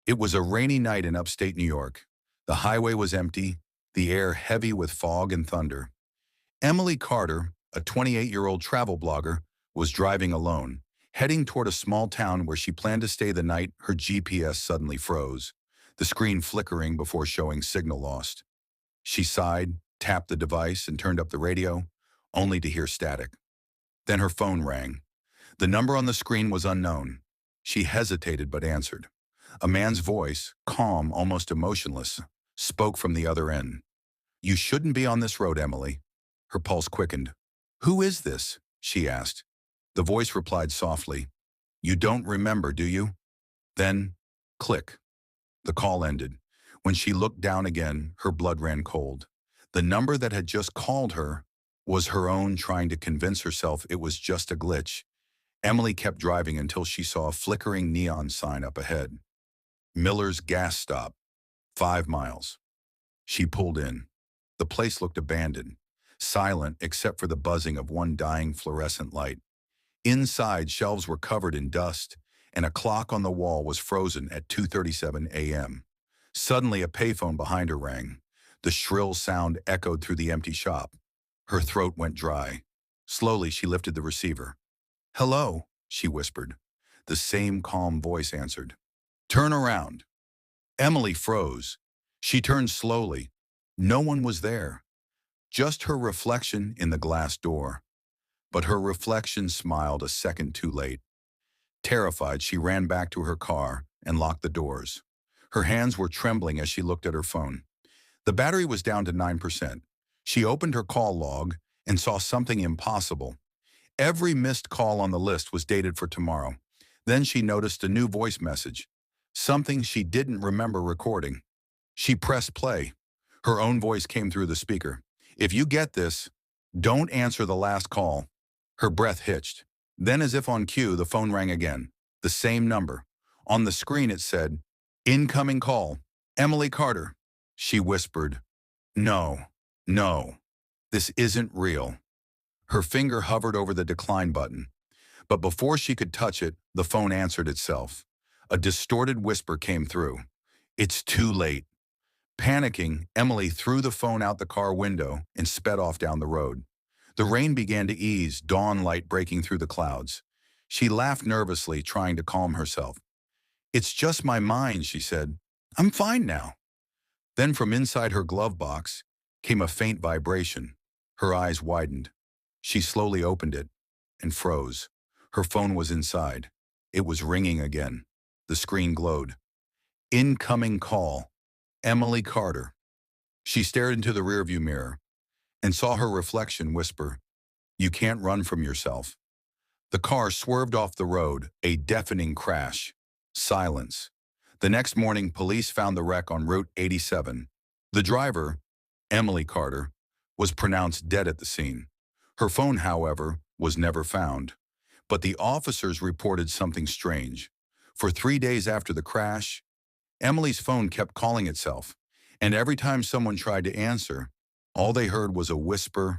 It was a rainy night in upstate New York. The highway was empty, the air heavy with fog and thunder. Emily Carter, a 28-year-old travel blogger, was driving alone, heading toward a small town where she planned to stay the night. Her GPS suddenly froze, the screen flickering before showing signal lost. She sighed, tapped the device, and turned up the radio, only to hear static. Then her phone rang. The number on the screen was unknown. She hesitated but answered. A man's voice, calm, almost emotionless, spoke from the other end. "You shouldn't be on this road, Emily." Her pulse quickened. "Who is this?" she asked. The voice replied softly, "You don't remember, do you?" Then, click. The call ended. When she looked down again, her blood ran cold. The number that had just called her was her own, trying to convince herself it was just a glitch. Emily kept driving until she saw a flickering neon sign up ahead. Miller's Gas Stop, 5 miles. She pulled in. The place looked abandoned, silent except for the buzzing of one dying fluorescent light. Inside, shelves were covered in dust, and a clock on the wall was frozen at 2:37 a.m. Suddenly, a payphone behind her rang. The shrill sound echoed through the empty shop. Her throat went dry. Slowly, she lifted the receiver. "Hello," she whispered. The same calm voice answered. "Turn around." Emily froze. She turned slowly. No one was there. Just her reflection in the glass door. But her reflection smiled a second too late. Terrified, she ran back to her car and locked the doors. Her hands were trembling as she looked at her phone. The battery was down to 9%. She opened her call log and saw something impossible. Every missed call on the list was dated for tomorrow. Then she noticed a new voice message, something she didn't remember recording. She pressed play. Her own voice came through the speaker. "If you get this, don't answer the last call." Her breath hitched. Then, as if on cue, the phone rang again. The same number. On the screen it said, "Incoming call, Emily Carter." She whispered, "No, no, this isn't real." Her finger hovered over the decline button. But before she could touch it, the phone answered itself. A distorted whisper came through. "It's too late." Panicking, Emily threw the phone out the car window and sped off down the road. The rain began to ease, dawn light breaking through the clouds. She laughed nervously, trying to calm herself. "It's just my mind," she said. "I'm fine now." Then from inside her glove box came a faint vibration. Her eyes widened. She slowly opened it and froze. Her phone was inside. It was ringing again. The screen glowed. "Incoming call, Emily Carter." She stared into the rearview mirror and saw her reflection whisper, "You can't run from yourself." The car swerved off the road, a deafening crash. Silence. The next morning, police found the wreck on Route 87. The driver, Emily Carter, was pronounced dead at the scene. Her phone, however, was never found. But the officers reported something strange. For 3 days after the crash, Emily's phone kept calling itself, and every time someone tried to answer, all they heard was a whisper